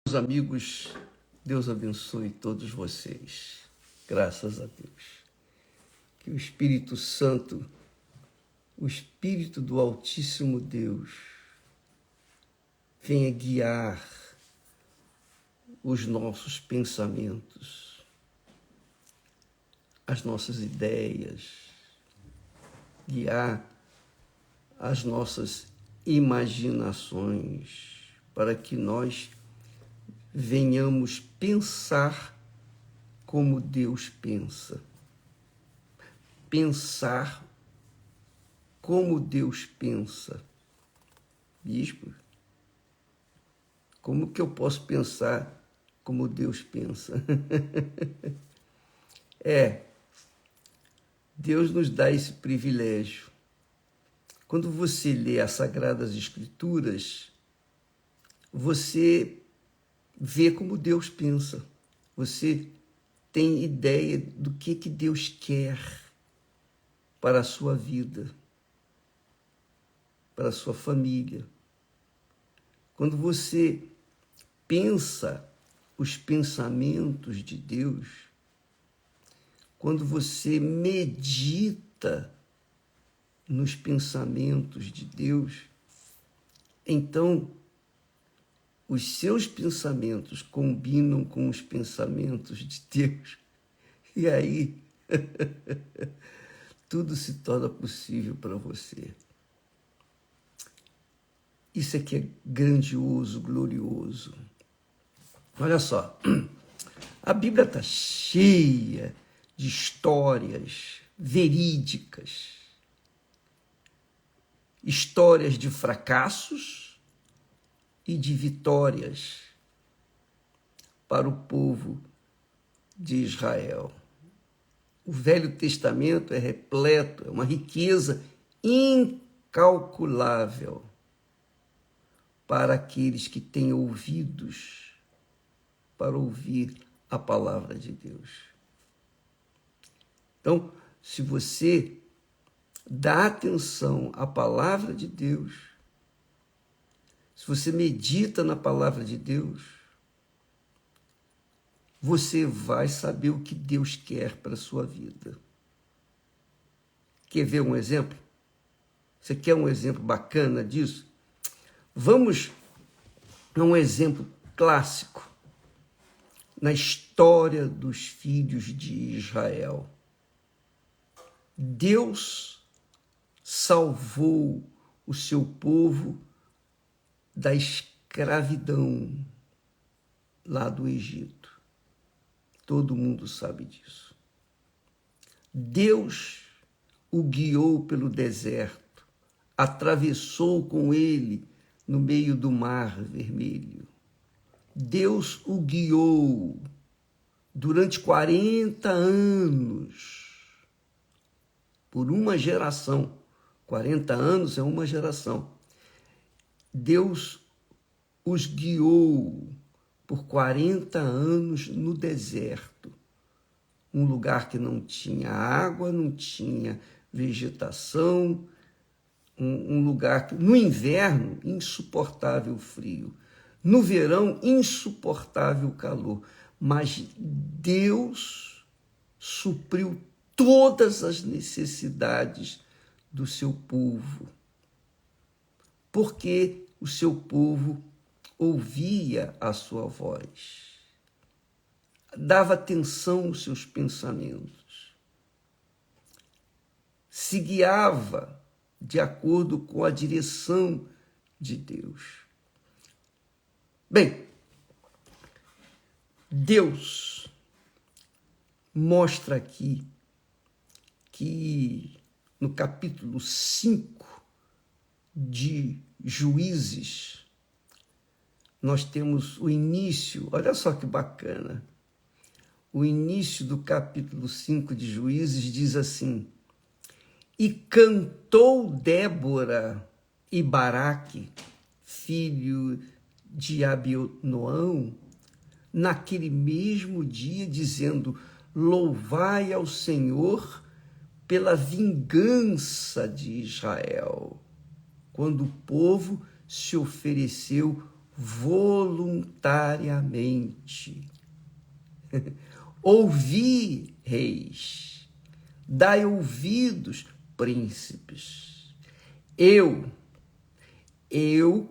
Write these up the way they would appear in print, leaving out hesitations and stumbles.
Meus amigos, Deus abençoe todos vocês. Graças a Deus. Que o Espírito Santo, o Espírito do Altíssimo Deus, venha guiar os nossos pensamentos, as nossas ideias, guiar as nossas imaginações, para que nós venhamos pensar como Deus pensa. Pensar como Deus pensa. Bispo, como que eu posso pensar como Deus pensa? Deus nos dá esse privilégio. Quando você lê as Sagradas Escrituras, você vê como Deus pensa. Você tem ideia do que Deus quer para a sua vida, para a sua família. Quando você pensa os pensamentos de Deus, quando você medita nos pensamentos de Deus, então os seus pensamentos combinam com os pensamentos de Deus, e aí tudo se torna possível para você. Isso aqui é grandioso, glorioso. Olha só, a Bíblia está cheia de histórias verídicas, histórias de fracassos e de vitórias para o povo de Israel. O Velho Testamento é repleto, é uma riqueza incalculável para aqueles que têm ouvidos para ouvir a palavra de Deus. Então, se você dá atenção à palavra de Deus, se você medita na palavra de Deus, você vai saber o que Deus quer para a sua vida. Quer ver um exemplo? Você quer um exemplo bacana disso? Vamos a um exemplo clássico na história dos filhos de Israel. Deus salvou o seu povo da escravidão lá do Egito. Todo mundo sabe disso. Deus o guiou pelo deserto, atravessou com ele no meio do Mar Vermelho. Deus o guiou durante 40 anos, por uma geração. 40 anos é uma geração. Deus os guiou por 40 anos no deserto, um lugar que não tinha água, não tinha vegetação, um lugar que, no inverno, insuportável frio, no verão, insuportável calor, mas Deus supriu todas as necessidades do seu povo, porque o seu povo ouvia a sua voz, dava atenção aos seus pensamentos, se guiava de acordo com a direção de Deus. Bem, Deus mostra aqui que no capítulo 5 de Juízes, nós temos o início, olha só que bacana, o início do capítulo 5 de Juízes diz assim: e cantou Débora e Baraque, filho de Abinoão, naquele mesmo dia, dizendo: louvai ao Senhor pela vingança de Israel, quando o povo se ofereceu voluntariamente. Ouvi, reis, dai ouvidos, príncipes. Eu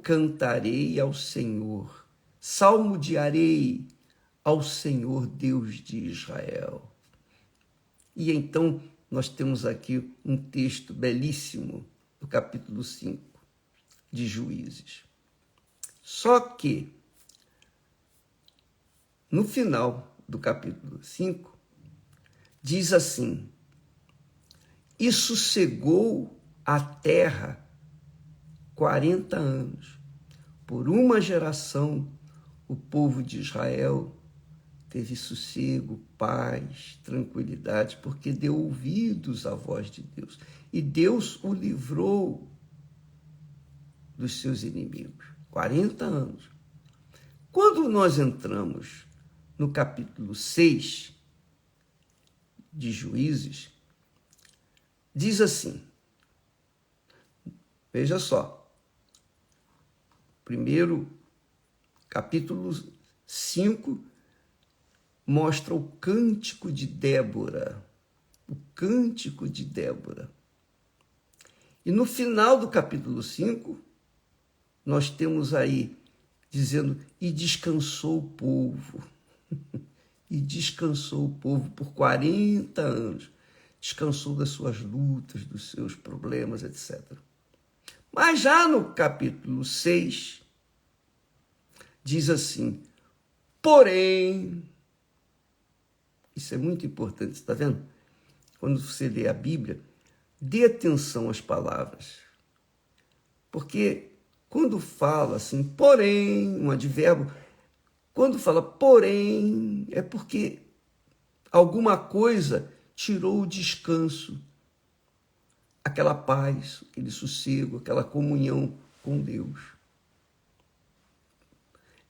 cantarei ao Senhor, salmodiarei ao Senhor Deus de Israel. E então nós temos aqui um texto belíssimo do capítulo 5 de Juízes. Só que, no final do capítulo 5, diz assim: e sossegou a terra 40 anos. Por uma geração, o povo de Israel teve sossego, paz, tranquilidade, porque deu ouvidos à voz de Deus. E Deus o livrou dos seus inimigos. 40 anos. Quando nós entramos no capítulo 6 de Juízes, diz assim, veja só, primeiro capítulo 5 mostra o cântico de Débora, o cântico de Débora. E no final do capítulo 5, nós temos aí dizendo, e descansou o povo. E descansou o povo por 40 anos. Descansou das suas lutas, dos seus problemas, etc. Mas já no capítulo 6, diz assim, porém, isso é muito importante, está vendo? Quando você lê a Bíblia, dê atenção às palavras. Porque quando fala assim, porém, um advérbio, quando fala porém, é porque alguma coisa tirou o descanso, aquela paz, aquele sossego, aquela comunhão com Deus.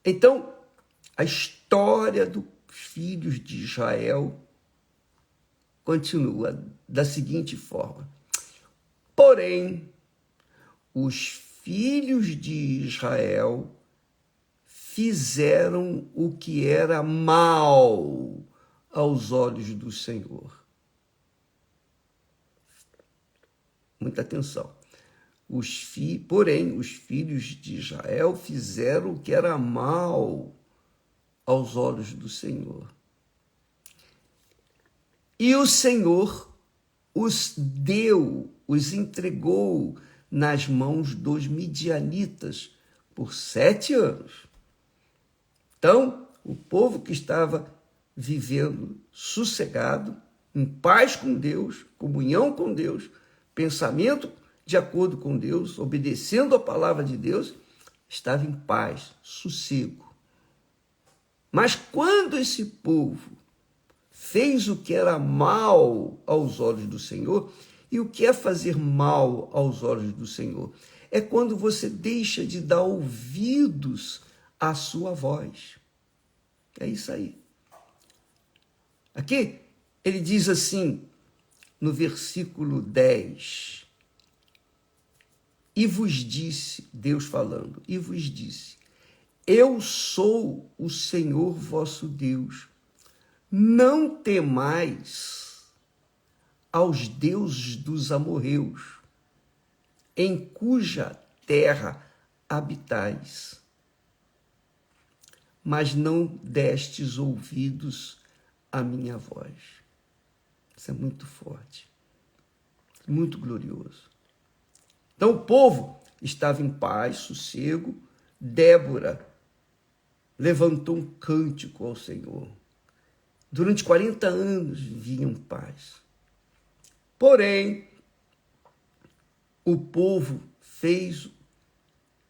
Então, a história dos filhos de Israel continua da seguinte forma. Porém, os filhos de Israel fizeram o que era mal aos olhos do Senhor. Muita atenção. Porém, os filhos de Israel fizeram o que era mal aos olhos do Senhor. E o Senhor os entregou nas mãos dos midianitas por 7 anos. Então, o povo que estava vivendo sossegado, em paz com Deus, comunhão com Deus, pensamento de acordo com Deus, obedecendo a palavra de Deus, estava em paz, sossego. Mas quando esse povo fez o que era mal aos olhos do Senhor, e o que é fazer mal aos olhos do Senhor? É quando você deixa de dar ouvidos à sua voz. É isso aí. Aqui ele diz assim, no versículo 10, e vos disse, Deus falando, e vos disse, eu sou o Senhor vosso Deus, não temais aos deuses dos amorreus, em cuja terra habitais, mas não destes ouvidos à minha voz. Isso é muito forte, muito glorioso. Então o povo estava em paz, sossego. Débora levantou um cântico ao Senhor. Durante 40 anos viviam em paz. Porém, o povo fez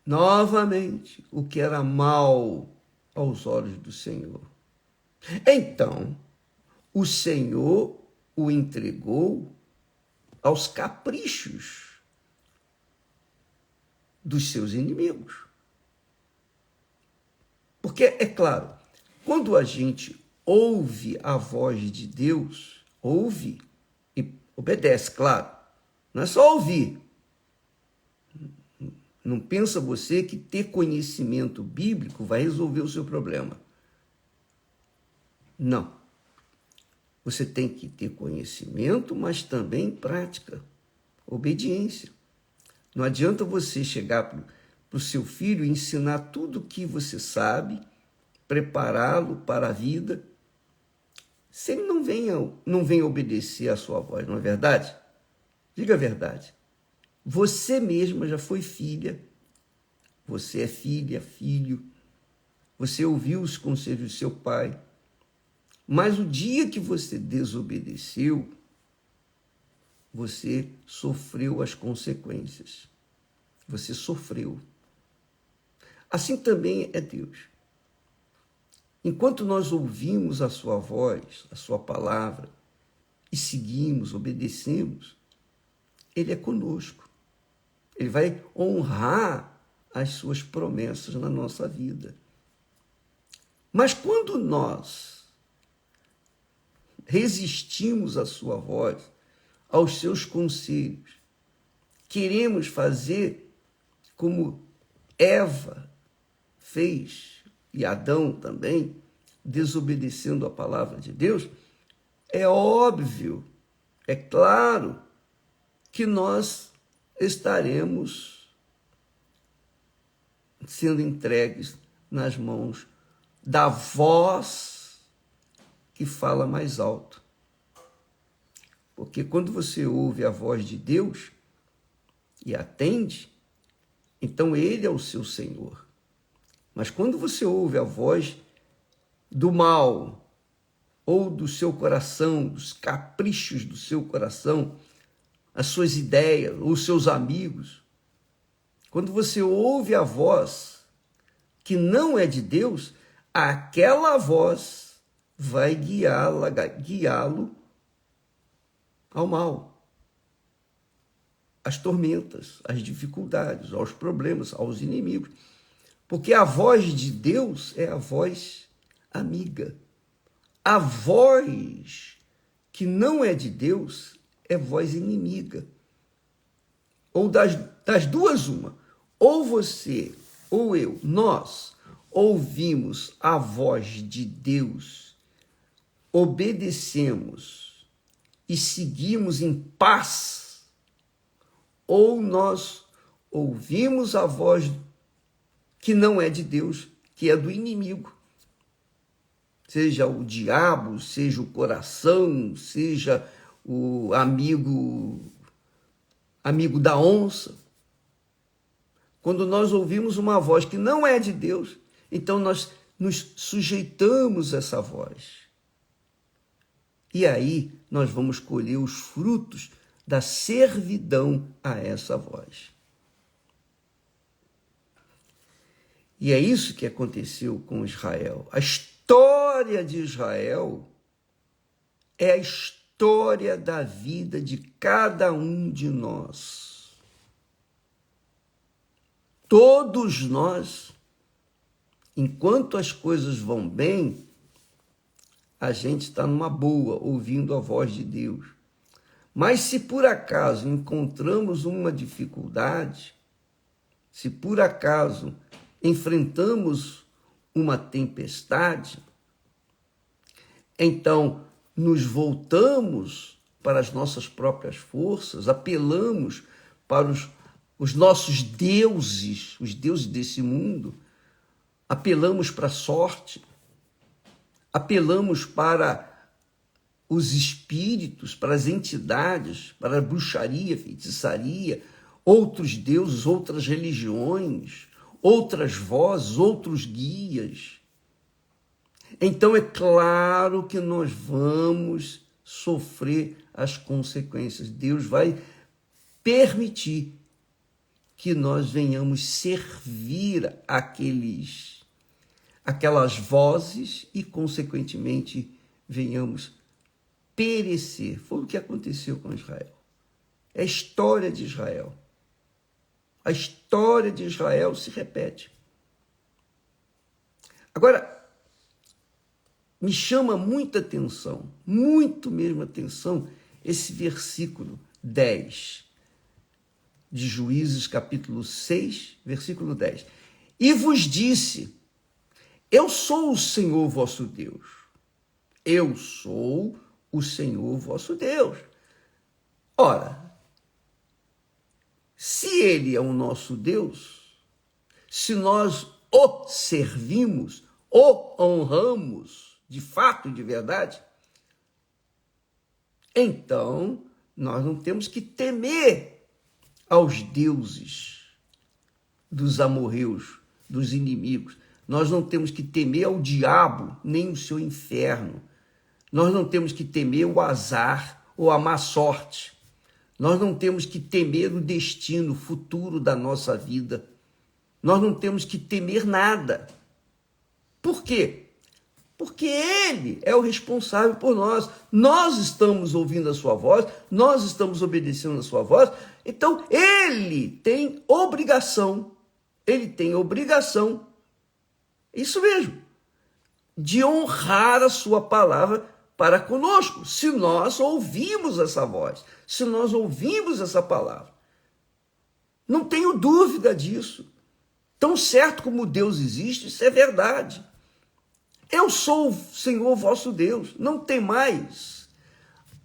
novamente o que era mal aos olhos do Senhor. Então, o Senhor o entregou aos caprichos dos seus inimigos. Porque, é claro, quando a gente ouve a voz de Deus, ouve e obedece, claro. Não é só ouvir. Não pensa você que ter conhecimento bíblico vai resolver o seu problema. Não. Você tem que ter conhecimento, mas também prática, obediência. Não adianta você chegar para o seu filho e ensinar tudo o que você sabe, prepará-lo para a vida, se ele não vem obedecer à sua voz, não é verdade? Diga a verdade. Você mesma já foi filha, você é filha, filho, você ouviu os conselhos de seu pai, mas o dia que você desobedeceu, você sofreu as consequências. Você sofreu. Assim também é Deus. Enquanto nós ouvimos a sua voz, a sua palavra, e seguimos, obedecemos, Ele é conosco. Ele vai honrar as suas promessas na nossa vida. Mas quando nós resistimos à sua voz, aos seus conselhos, queremos fazer como Eva fez, e Adão também, desobedecendo a palavra de Deus, é óbvio, é claro, que nós estaremos sendo entregues nas mãos da voz que fala mais alto. Porque quando você ouve a voz de Deus e atende, então Ele é o seu Senhor. Mas quando você ouve a voz do mal, ou do seu coração, dos caprichos do seu coração, as suas ideias, ou os seus amigos, quando você ouve a voz que não é de Deus, aquela voz vai guiá-lo ao mal, às tormentas, às dificuldades, aos problemas, aos inimigos. Porque a voz de Deus é a voz amiga. A voz que não é de Deus é voz inimiga. Ou das duas, uma. Ou você, ou eu, nós ouvimos a voz de Deus, obedecemos e seguimos em paz, ou nós ouvimos a voz que não é de Deus, que é do inimigo. Seja o diabo, seja o coração, seja o amigo da onça. Quando nós ouvimos uma voz que não é de Deus, então nós nos sujeitamos a essa voz. E aí nós vamos colher os frutos da servidão a essa voz. E é isso que aconteceu com Israel. A história de Israel é a história da vida de cada um de nós. Todos nós, enquanto as coisas vão bem, a gente está numa boa, ouvindo a voz de Deus. Mas se por acaso encontramos uma dificuldade, se por acaso enfrentamos uma tempestade, então nos voltamos para as nossas próprias forças, apelamos para os nossos deuses, os deuses desse mundo, apelamos para a sorte, apelamos para os espíritos, para as entidades, para a bruxaria, feitiçaria, outros deuses, outras religiões, outras vozes, outros guias. Então é claro que nós vamos sofrer as consequências. Deus vai permitir que nós venhamos servir aquelas vozes e, consequentemente, venhamos perecer. Foi o que aconteceu com Israel. É a história de Israel. A história de Israel se repete. Agora, me chama muita atenção, muito mesmo atenção, esse versículo 10. de Juízes, capítulo 6, versículo 10. E vos disse, eu sou o Senhor vosso Deus. Eu sou o Senhor vosso Deus. Ora, se ele é o nosso Deus, se nós o servimos, o honramos, de fato e de verdade, então nós não temos que temer aos deuses dos amorreus, dos inimigos. Nós não temos que temer ao diabo, nem o seu inferno. Nós não temos que temer o azar ou a má sorte. Nós não temos que temer o destino futuro da nossa vida. Nós não temos que temer nada. Por quê? Porque ele é o responsável por nós. Nós estamos ouvindo a sua voz, nós estamos obedecendo a sua voz. Então, ele tem obrigação, isso mesmo, de honrar a sua palavra para conosco, se nós ouvimos essa voz, se nós ouvimos essa palavra. Não tenho dúvida disso. Tão certo como Deus existe, isso é verdade. Eu sou o Senhor vosso Deus. Não temais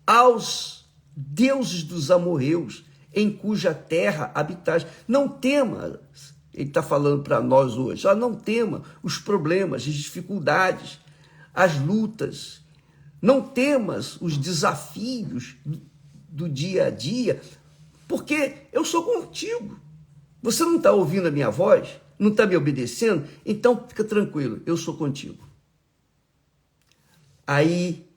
aos deuses dos amorreus, em cuja terra habitais. Não temas, ele está falando para nós hoje, não tema os problemas, as dificuldades, as lutas. Não temas os desafios do dia a dia, porque eu sou contigo. Você não está ouvindo a minha voz? Não está me obedecendo? Então fica tranquilo, eu sou contigo. Aí,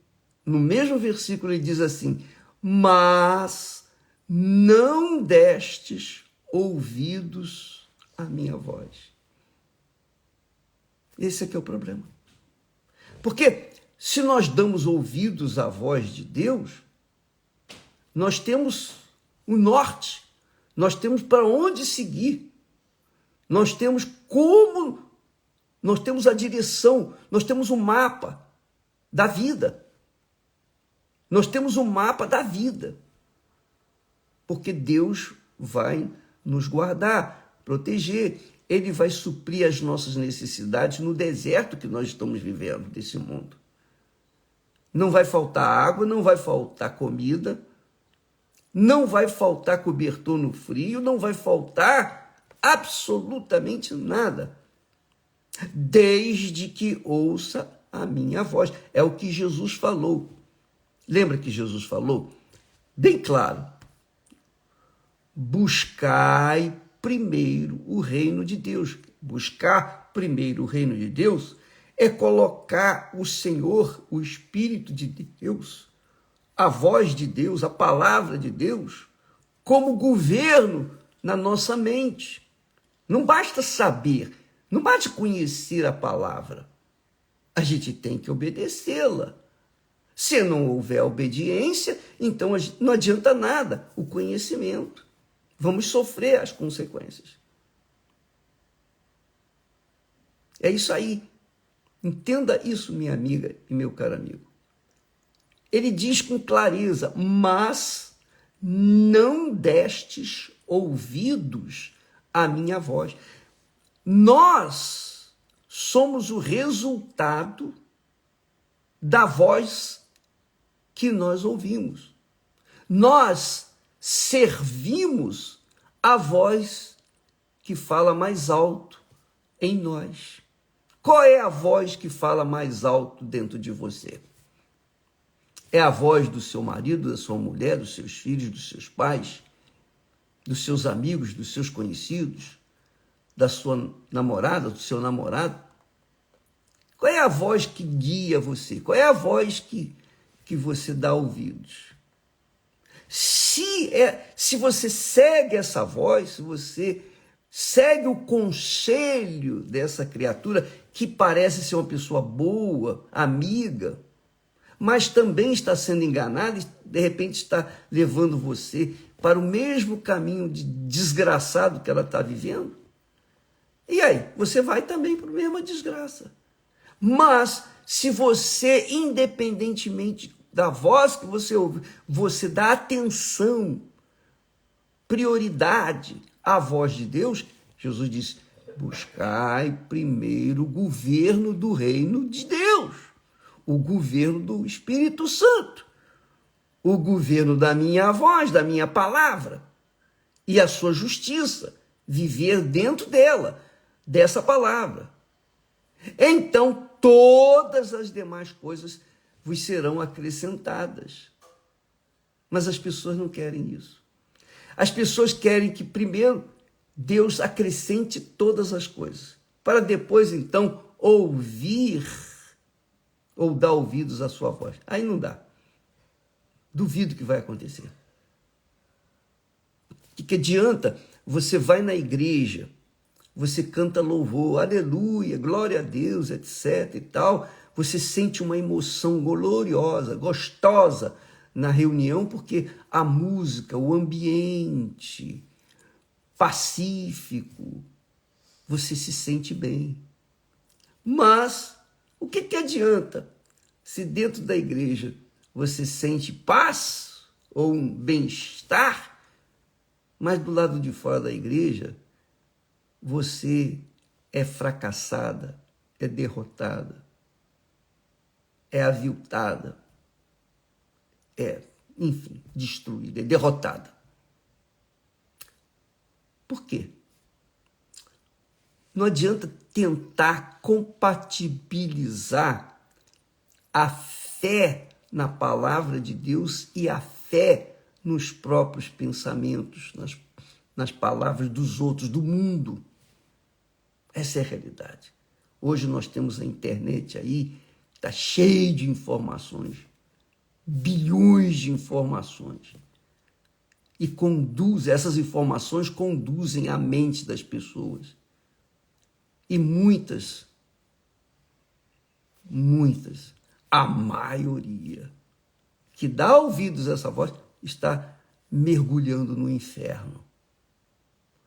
no mesmo versículo, ele diz assim, mas não destes ouvidos à minha voz. Esse aqui é o problema. Porque se nós damos ouvidos à voz de Deus, nós temos o norte, nós temos para onde seguir, nós temos a direção, nós temos o mapa da vida. Nós temos um mapa da vida. Porque Deus vai nos guardar, proteger. Ele vai suprir as nossas necessidades no deserto que nós estamos vivendo desse mundo. Não vai faltar água, não vai faltar comida, não vai faltar cobertor no frio, não vai faltar absolutamente nada. Desde que ouça a minha voz. É o que Jesus falou. Lembra que Jesus falou? Bem claro. Buscai primeiro o reino de Deus. Buscar primeiro o reino de Deus é colocar o Senhor, o Espírito de Deus, a voz de Deus, a palavra de Deus, como governo na nossa mente. Não basta saber, não basta conhecer a palavra. A gente tem que obedecê-la. Se não houver obediência, então não adianta nada o conhecimento. Vamos sofrer as consequências. É isso aí. Entenda isso, minha amiga e meu caro amigo. Ele diz com clareza, mas não destes ouvidos à minha voz. Nós somos o resultado da voz que nós ouvimos. Nós servimos a voz que fala mais alto em nós. Qual é a voz que fala mais alto dentro de você? É a voz do seu marido, da sua mulher, dos seus filhos, dos seus pais, dos seus amigos, dos seus conhecidos, da sua namorada, do seu namorado? Qual é a voz que guia você? Qual é a voz que você dá ouvidos? Se você segue essa voz, se você segue o conselho dessa criatura, que parece ser uma pessoa boa, amiga, mas também está sendo enganada e, de repente, está levando você para o mesmo caminho de desgraçado que ela está vivendo, e aí, você vai também para a mesma desgraça. Mas, se você, independentemente da voz que você ouve, você dá atenção prioridade à voz de Deus, Jesus disse: buscai primeiro o governo do reino de Deus, o governo do Espírito Santo, o governo da minha voz, da minha palavra, e a sua justiça, viver dentro dela, dessa palavra. Então, todas as demais coisas vos serão acrescentadas. Mas as pessoas não querem isso. As pessoas querem que primeiro Deus acrescente todas as coisas, para depois, então, ouvir ou dar ouvidos à sua voz. Aí não dá. Duvido que vai acontecer. O que adianta? Você vai na igreja, você canta louvor, aleluia, glória a Deus, etc. e tal. Você sente uma emoção gloriosa, gostosa na reunião, porque a música, o ambiente pacífico, você se sente bem. Mas o que adianta se dentro da igreja você sente paz ou um bem-estar, mas do lado de fora da igreja você é fracassada, é derrotada, é aviltada, enfim, destruída, é derrotada. Por quê? Não adianta tentar compatibilizar a fé na palavra de Deus e a fé nos próprios pensamentos, nas palavras dos outros, do mundo. Essa é a realidade. Hoje nós temos a internet aí, está cheio de informações, bilhões de informações. E essas informações conduzem a mente das pessoas. E muitas, a maioria que dá ouvidos a essa voz está mergulhando no inferno.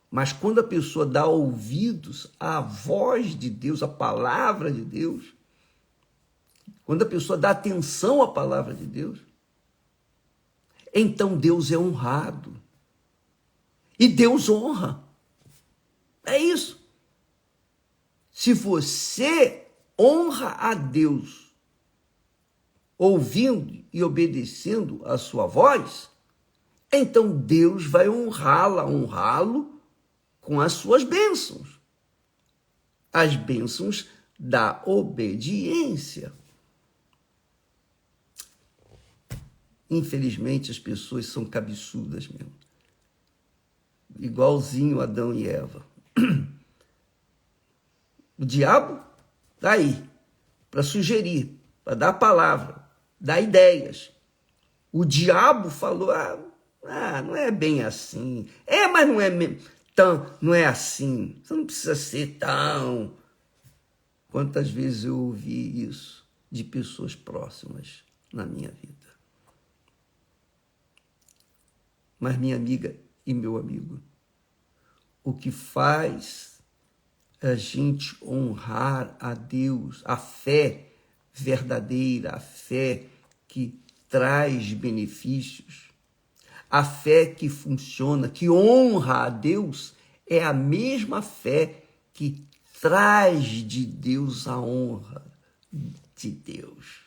Mas quando a pessoa dá ouvidos à voz de Deus, à palavra de Deus, quando a pessoa dá atenção à palavra de Deus, então Deus é honrado. E Deus honra. É isso. Se você honra a Deus, ouvindo e obedecendo a sua voz, então Deus vai honrá-lo com as suas bênçãos. As bênçãos da obediência. Infelizmente, as pessoas são cabeçudas mesmo. Igualzinho Adão e Eva. O diabo está aí para sugerir, para dar palavra, dar ideias. O diabo falou, não é bem assim. Mas não é assim. Você não precisa ser tão... Quantas vezes eu ouvi isso de pessoas próximas na minha vida? Mas minha amiga e meu amigo, o que faz a gente honrar a Deus, a fé verdadeira, a fé que traz benefícios, a fé que funciona, que honra a Deus, é a mesma fé que traz de Deus a honra de Deus.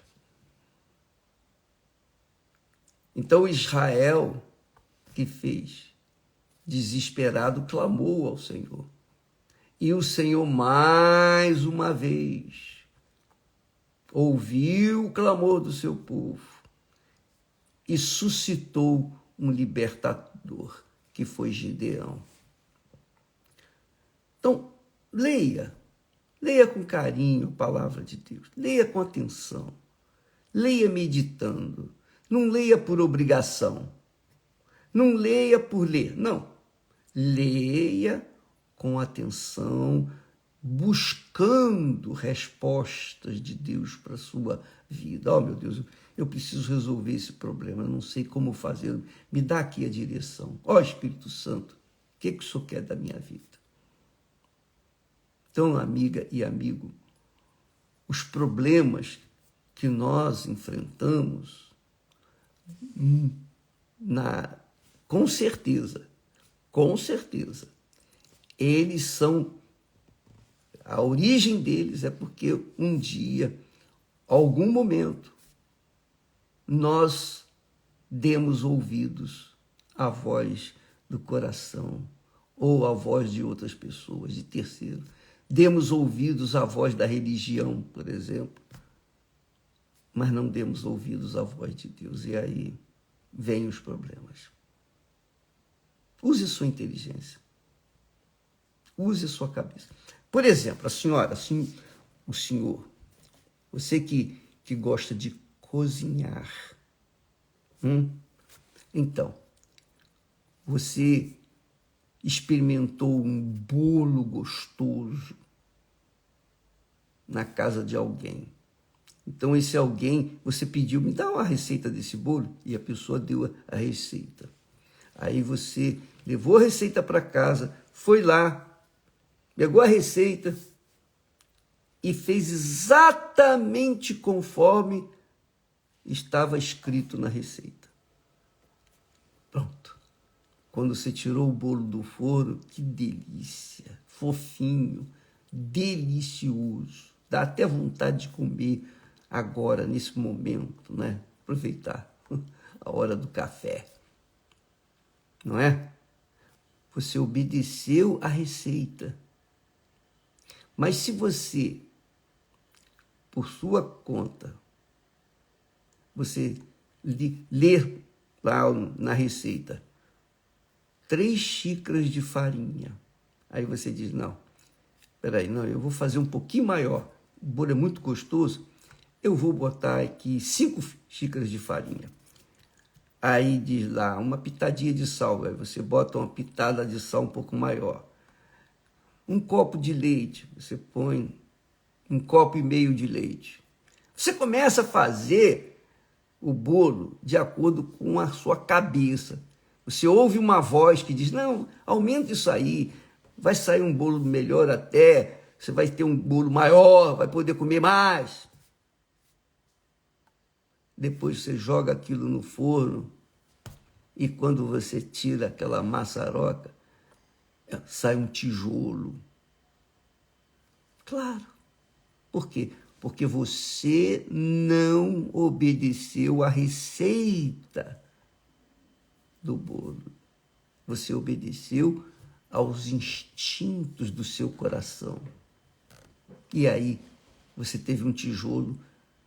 Então Israel, que fez? Desesperado, clamou ao Senhor. E o Senhor, mais uma vez, ouviu o clamor do seu povo e suscitou um libertador, que foi Gideão. Então, leia com carinho a palavra de Deus, leia com atenção, leia meditando, não leia por obrigação, não leia por ler, não, leia com atenção, buscando respostas de Deus para a sua vida. Oh, meu Deus, eu preciso resolver esse problema, eu não sei como fazer, me dá aqui a direção. Ó, Espírito Santo, o que o Senhor quer da minha vida? Então, amiga e amigo, os problemas que nós enfrentamos, com certeza, Com certeza. Eles são, a origem deles é porque um dia, algum momento, nós demos ouvidos à voz do coração ou à voz de outras pessoas, de terceiro. Demos ouvidos à voz da religião, por exemplo, mas não demos ouvidos à voz de Deus. E aí vêm os problemas. Use sua inteligência. Use sua cabeça. Por exemplo, a senhora, o senhor, você que gosta de cozinhar. Então, você experimentou um bolo gostoso na casa de alguém. Então, esse alguém, você pediu, me dá uma receita desse bolo, e a pessoa deu a receita. Aí você levou a receita para casa, foi lá, pegou a receita e fez exatamente conforme estava escrito na receita. Pronto. Quando você tirou o bolo do forno, que delícia, fofinho, delicioso. Dá até vontade de comer agora, nesse momento, né? Aproveitar a hora do café, não é? Você obedeceu a receita. Mas se você, por sua conta, você ler lá na receita 3 xícaras de farinha, aí você diz, não, peraí, não, eu vou fazer um pouquinho maior, o bolo é muito gostoso, eu vou botar aqui 5 xícaras de farinha. Aí diz lá, uma pitadinha de sal, aí você bota uma pitada de sal um pouco maior. Um copo de leite, você põe 1,5 copo de leite. Você começa a fazer o bolo de acordo com a sua cabeça. Você ouve uma voz que diz, não, aumenta isso aí, vai sair um bolo melhor até, você vai ter um bolo maior, vai poder comer mais. Depois você joga aquilo no forno e quando você tira aquela maçaroca, sai um tijolo. Claro. Por quê? Porque você não obedeceu à receita do bolo. Você obedeceu aos instintos do seu coração. E aí você teve um tijolo,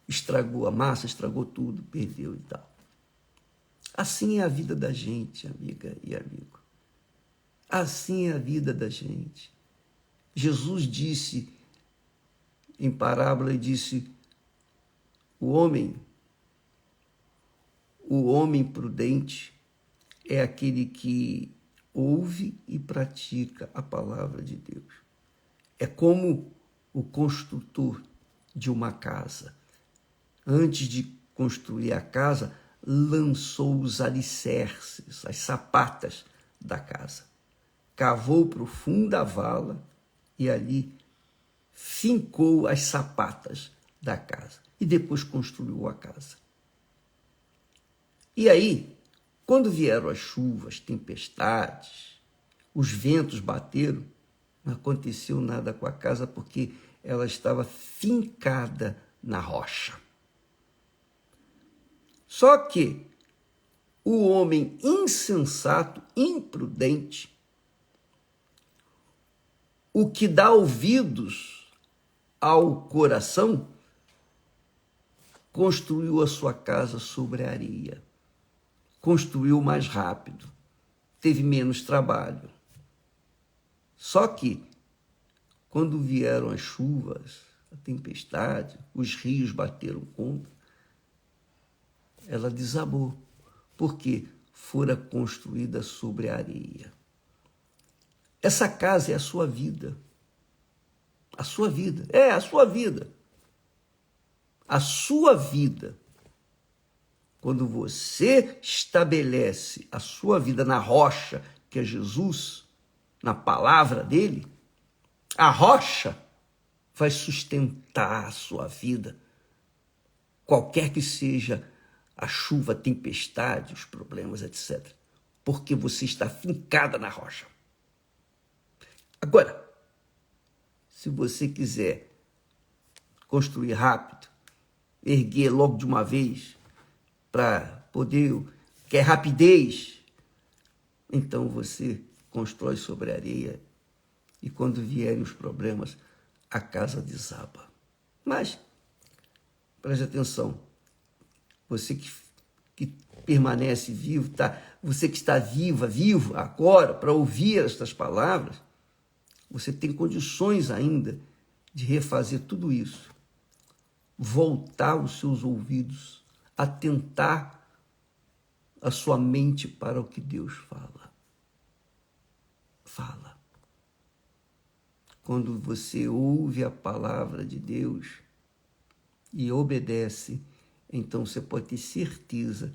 estragou a massa, estragou tudo, perdeu e tal. Assim é a vida da gente, amiga e amigo. Assim é a vida da gente. Jesus disse, em parábola, disse, o homem prudente é aquele que ouve e pratica a palavra de Deus. É como o construtor de uma casa. Antes de construir a casa, lançou os alicerces, as sapatas da casa. Cavou profunda a vala e ali fincou as sapatas da casa. E depois construiu a casa. E aí, quando vieram as chuvas, tempestades, os ventos bateram, não aconteceu nada com a casa porque ela estava fincada na rocha. Só que o homem insensato, imprudente, o que dá ouvidos ao coração, construiu a sua casa sobre a areia. Construiu mais rápido, teve menos trabalho. Só que, quando vieram as chuvas, a tempestade, os rios bateram contra, ela desabou, porque fora construída sobre a areia. Essa casa é a sua vida. A sua vida. É a sua vida. A sua vida. Quando você estabelece a sua vida na rocha, que é Jesus, na palavra dele, a rocha vai sustentar a sua vida. Qualquer que seja a chuva, a tempestade, os problemas, etc. porque você está fincada na rocha. Agora, se você quiser construir rápido, erguer logo de uma vez, para poder, quer rapidez, então você constrói sobre areia e quando vierem os problemas, a casa desaba. Mas, preste atenção, você que permanece vivo, você que está vivo agora para ouvir estas palavras, você tem condições ainda de refazer tudo isso, voltar os seus ouvidos, atentar a sua mente para o que Deus fala. Fala. Quando você ouve a palavra de Deus e obedece, então você pode ter certeza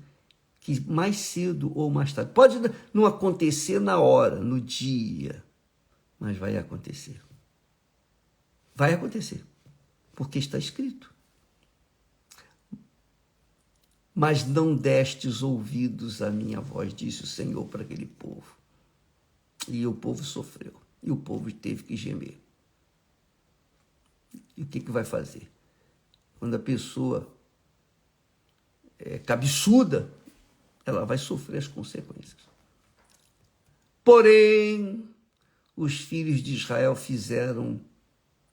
que mais cedo ou mais tarde, pode não acontecer na hora, no dia, mas vai acontecer. Vai acontecer, porque está escrito. Mas não destes ouvidos à minha voz, disse o Senhor para aquele povo. E o povo sofreu, e o povo teve que gemer. E o que vai fazer? Quando a pessoa é cabeçuda, ela vai sofrer as consequências. Porém, os filhos de Israel fizeram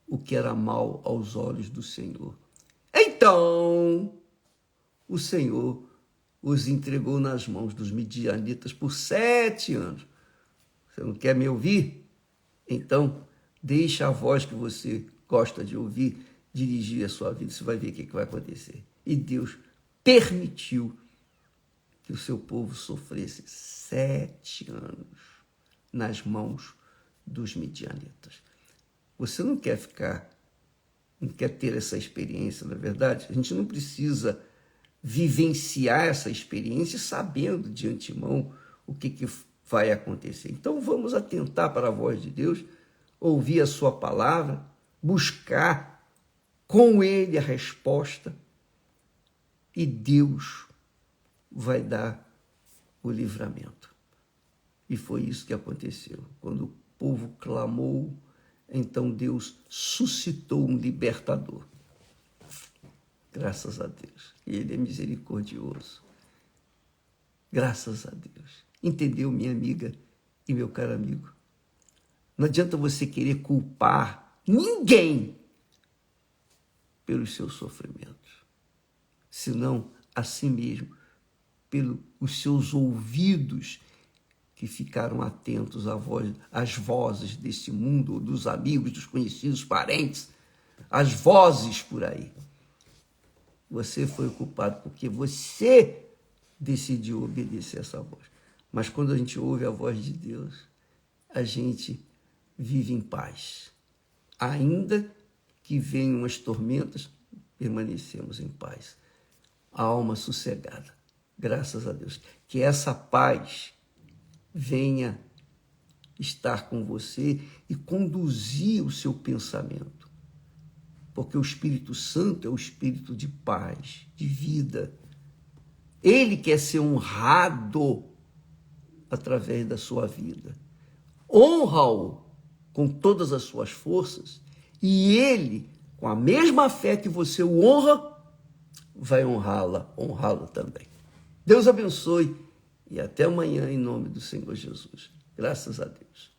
o que era mal aos olhos do Senhor. Então, o Senhor os entregou nas mãos dos midianitas por 7 anos. Você não quer me ouvir? Então, deixa a voz que você gosta de ouvir dirigir a sua vida. Você vai ver o que vai acontecer. E Deus permitiu que o seu povo sofresse 7 anos nas mãos dos midianitas. Você não quer ter essa experiência, na verdade? A gente não precisa vivenciar essa experiência sabendo de antemão o que vai acontecer. Então vamos atentar para a voz de Deus, ouvir a sua palavra, buscar com ele a resposta e Deus vai dar o livramento. E foi isso que aconteceu. Quando o povo clamou, então Deus suscitou um libertador. Graças a Deus. Ele é misericordioso. Graças a Deus. Entendeu, minha amiga e meu caro amigo? Não adianta você querer culpar ninguém pelos seus sofrimentos, senão a si mesmo, pelos seus ouvidos que ficaram atentos às vozes desse mundo, dos amigos, dos conhecidos, parentes, as vozes por aí. Você foi culpado porque você decidiu obedecer essa voz. Mas quando a gente ouve a voz de Deus, a gente vive em paz. Ainda que venham as tormentas, permanecemos em paz. A alma sossegada. Graças a Deus. Que essa paz venha estar com você e conduzir o seu pensamento. Porque o Espírito Santo é o Espírito de paz, de vida. Ele quer ser honrado através da sua vida. Honra-o com todas as suas forças e ele, com a mesma fé que você o honra, vai honrá-lo também. Deus abençoe e até amanhã em nome do Senhor Jesus. Graças a Deus.